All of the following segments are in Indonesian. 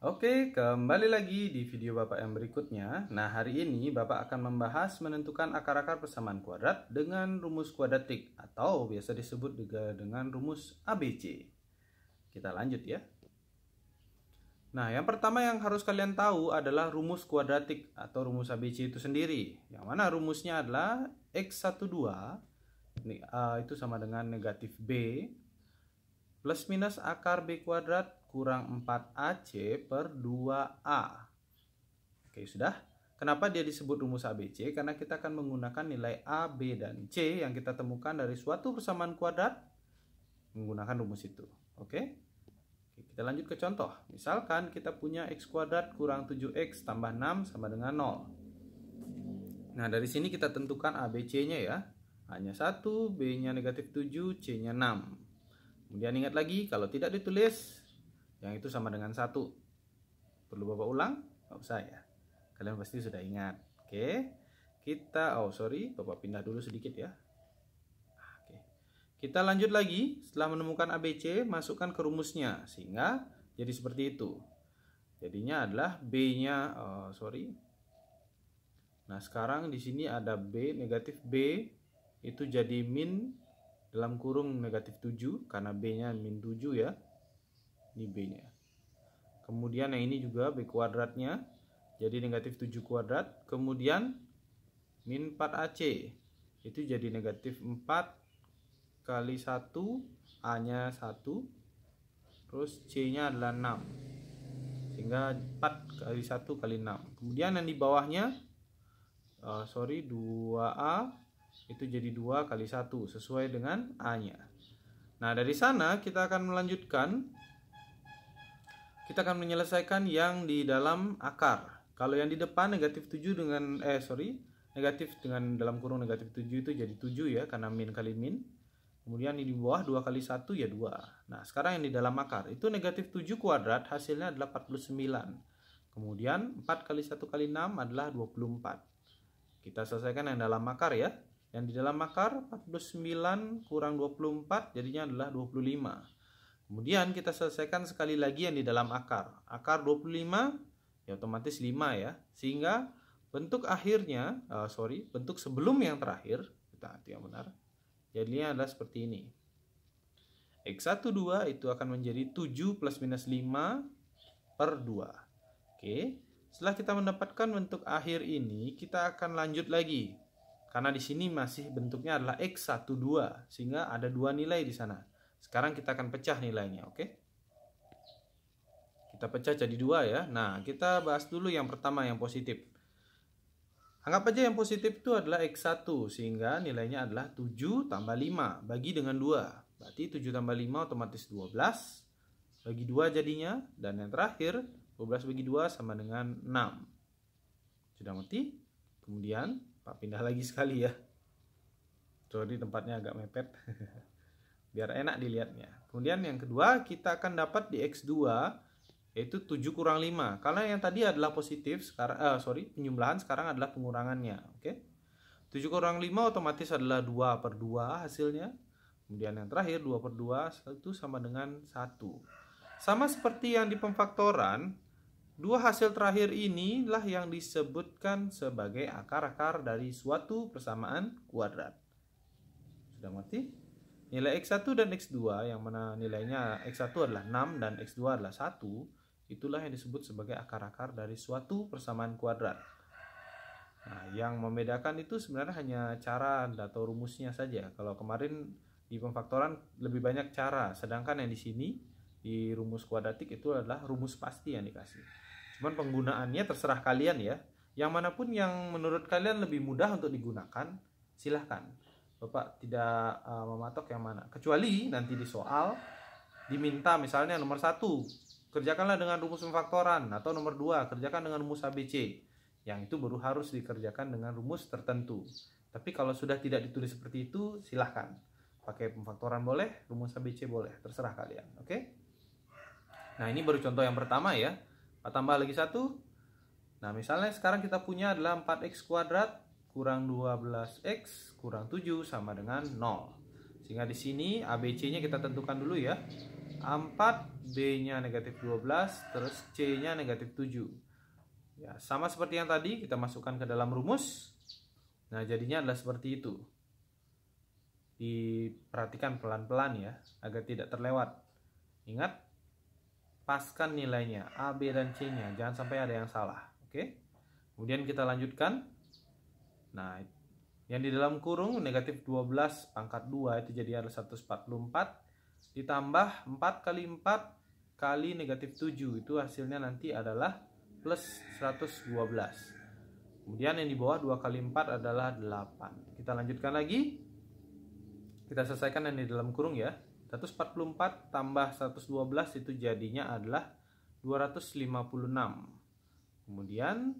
Oke, kembali lagi di video Bapak yang berikutnya. Nah, hari ini Bapak akan membahas menentukan akar-akar persamaan kuadrat dengan rumus kuadratik atau biasa disebut juga dengan rumus ABC. Kita lanjut ya. Nah, yang pertama yang harus kalian tahu adalah rumus kuadratik atau rumus ABC itu sendiri. Yang mana rumusnya adalah X12 itu sama dengan negatif B plus minus akar B kuadrat kurang 4AC per 2A. Oke, sudah. Kenapa dia disebut rumus ABC? Karena kita akan menggunakan nilai A, B, dan C yang kita temukan dari suatu persamaan kuadrat menggunakan rumus itu. Oke? Kita lanjut ke contoh. Misalkan kita punya X kuadrat kurang 7X tambah 6 sama dengan 0. Nah, dari sini kita tentukan ABC-nya ya. A-nya 1, B-nya negatif 7, C-nya 6. Kemudian ingat lagi, kalau tidak ditulis, yang itu sama dengan 1. Perlu Bapak ulang? Nggak usah ya. Kalian pasti sudah ingat. Oke. Bapak pindah dulu sedikit ya. Oke. Kita lanjut lagi. Setelah menemukan ABC, masukkan ke rumusnya. Sehingga jadi seperti itu. Jadinya adalah B-nya, Nah, sekarang di sini ada B, negatif B. Itu jadi min dalam kurung negatif 7. Karena B-nya min 7 ya. Ini B-nya. Kemudian yang ini juga B kuadratnya. Jadi negatif 7 kuadrat. Kemudian min 4AC. Itu jadi negatif 4 kali 1. A-nya 1. Terus C-nya adalah 6. Sehingga 4 kali 1 kali 6. Kemudian yang di bawahnya 2A. Itu jadi 2 kali 1. Sesuai dengan A-nya. Nah, dari sana kita akan melanjutkan. Kita akan menyelesaikan yang di dalam akar. Kalau yang di depan negatif 7 dengan negatif dengan dalam kurung negatif 7 itu jadi 7 ya, karena min kali min. Kemudian ini di bawah 2 kali 1 ya 2. Nah, sekarang yang di dalam akar itu negatif 7 kuadrat hasilnya adalah 49. Kemudian 4 kali 1 kali 6 adalah 24. Kita selesaikan yang dalam akar ya. Yang di dalam akar 49 kurang 24 jadinya adalah 25. Kemudian kita selesaikan sekali lagi yang di dalam akar. Akar 25 ya otomatis 5 ya. Sehingga bentuk akhirnya, bentuk sebelum yang terakhir, kita hati yang benar. Jadinya adalah seperti ini. X12 itu akan menjadi 7 plus minus 5 per 2. Oke. Setelah kita mendapatkan bentuk akhir ini, kita akan lanjut lagi. Karena di sini masih bentuknya adalah X12. Sehingga ada dua nilai di sana. Sekarang kita akan pecah nilainya, oke? Kita pecah jadi 2 ya. Nah, kita bahas dulu yang pertama, yang positif. Anggap aja yang positif itu adalah X1, sehingga nilainya adalah 7 tambah 5, bagi dengan 2. Berarti 7 tambah 5 otomatis 12, bagi 2 jadinya. Dan yang terakhir, 12 bagi 2 sama dengan 6. Sudah ngerti? Kemudian, Pak pindah lagi sekali ya. Sorry, tempatnya agak mepet. Biar enak dilihatnya. Kemudian yang kedua kita akan dapat di X2 yaitu 7 kurang 5. Karena yang tadi adalah positif, sekarang penjumlahan sekarang adalah pengurangannya, oke? 7 kurang 5 otomatis adalah 2 per 2 hasilnya. Kemudian yang terakhir 2 per 2 itu sama dengan 1. Sama seperti yang di pemfaktoran, dua hasil terakhir inilah yang disebutkan sebagai akar-akar dari suatu persamaan kuadrat. Sudah mengerti? Nilai X1 dan X2 yang mana nilainya X1 adalah 6 dan X2 adalah 1, itulah yang disebut sebagai akar-akar dari suatu persamaan kuadrat. Nah, yang membedakan itu sebenarnya hanya cara atau rumusnya saja. Kalau kemarin di pemfaktoran lebih banyak cara, sedangkan yang di sini di rumus kuadratik itu adalah rumus pasti yang dikasih. Cuman penggunaannya terserah kalian ya. Yang manapun yang menurut kalian lebih mudah untuk digunakan, silahkan. Bapak tidak mematok yang mana. Kecuali nanti di soal diminta misalnya nomor 1, kerjakanlah dengan rumus pemfaktoran. Atau nomor 2, kerjakan dengan rumus ABC. Yang itu baru harus dikerjakan dengan rumus tertentu. Tapi kalau sudah tidak ditulis seperti itu, silahkan. Pakai pemfaktoran boleh, rumus ABC boleh. Terserah kalian. Oke? Nah, ini baru contoh yang pertama ya. Pak tambah lagi 1. Nah, misalnya sekarang kita punya adalah 4x kuadrat kurang 12x kurang 7 sama dengan 0. Sehingga di sini ABC-nya kita tentukan dulu ya. 4, B-nya negatif 12, terus C-nya negatif 7. Ya, sama seperti yang tadi, kita masukkan ke dalam rumus. Nah, jadinya adalah seperti itu. Diperhatikan pelan-pelan ya, agar tidak terlewat. Ingat, paskan nilainya, A, B, dan C-nya. Jangan sampai ada yang salah. Oke? Kemudian kita lanjutkan. Nah, yang di dalam kurung negatif 12 pangkat 2 itu jadi adalah 144. Ditambah 4 kali 4 kali negatif 7. Itu hasilnya nanti adalah plus 112. Kemudian yang di bawah 2 kali 4 adalah 8. Kita lanjutkan lagi. Kita selesaikan yang di dalam kurung ya. 144 tambah 112 itu jadinya adalah 256. Kemudian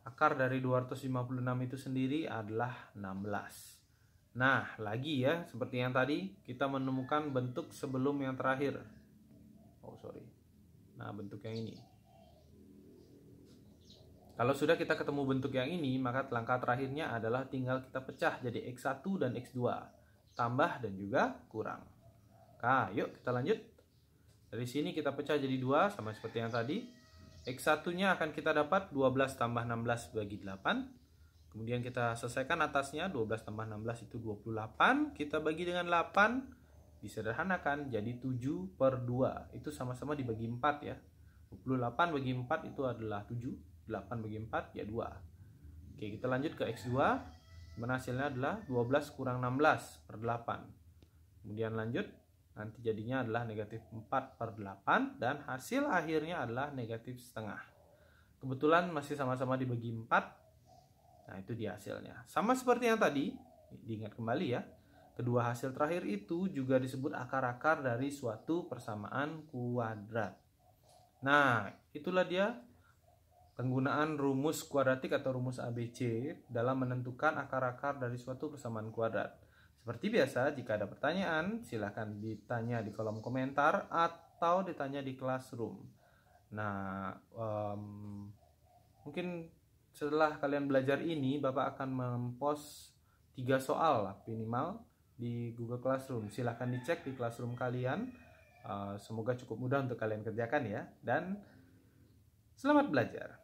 akar dari 256 itu sendiri adalah 16. Nah, lagi ya, seperti yang tadi, kita menemukan bentuk sebelum yang terakhir. Nah, bentuk yang ini. Kalau sudah kita ketemu bentuk yang ini, maka langkah terakhirnya adalah tinggal kita pecah jadi X1 dan X2. Tambah dan juga kurang. Nah, yuk kita lanjut. Dari sini kita pecah jadi 2, sama seperti yang tadi. X1-nya akan kita dapat 12 tambah 16 bagi 8. Kemudian kita selesaikan atasnya, 12 tambah 16 itu 28. Kita bagi dengan 8, disederhanakan jadi 7 per 2. Itu sama-sama dibagi 4 ya. 28 bagi 4 itu adalah 7. 8 bagi 4 ya 2. Oke, kita lanjut ke X2. Mana hasilnya adalah 12 kurang 16 per 8. Kemudian lanjut, nanti jadinya adalah negatif 4 per 8. Dan hasil akhirnya adalah negatif setengah. Kebetulan masih sama-sama dibagi 4. Nah, itu dia hasilnya. Sama seperti yang tadi, diingat kembali ya. Kedua hasil terakhir itu juga disebut akar-akar dari suatu persamaan kuadrat. Nah, itulah dia penggunaan rumus kuadratik atau rumus ABC dalam menentukan akar-akar dari suatu persamaan kuadrat. Seperti biasa, jika ada pertanyaan, silahkan ditanya di kolom komentar atau ditanya di classroom. Nah, mungkin setelah kalian belajar ini, Bapak akan mempost 3 soal lah minimal di Google Classroom. Silahkan dicek di Classroom kalian. Semoga cukup mudah untuk kalian kerjakan ya. Dan selamat belajar.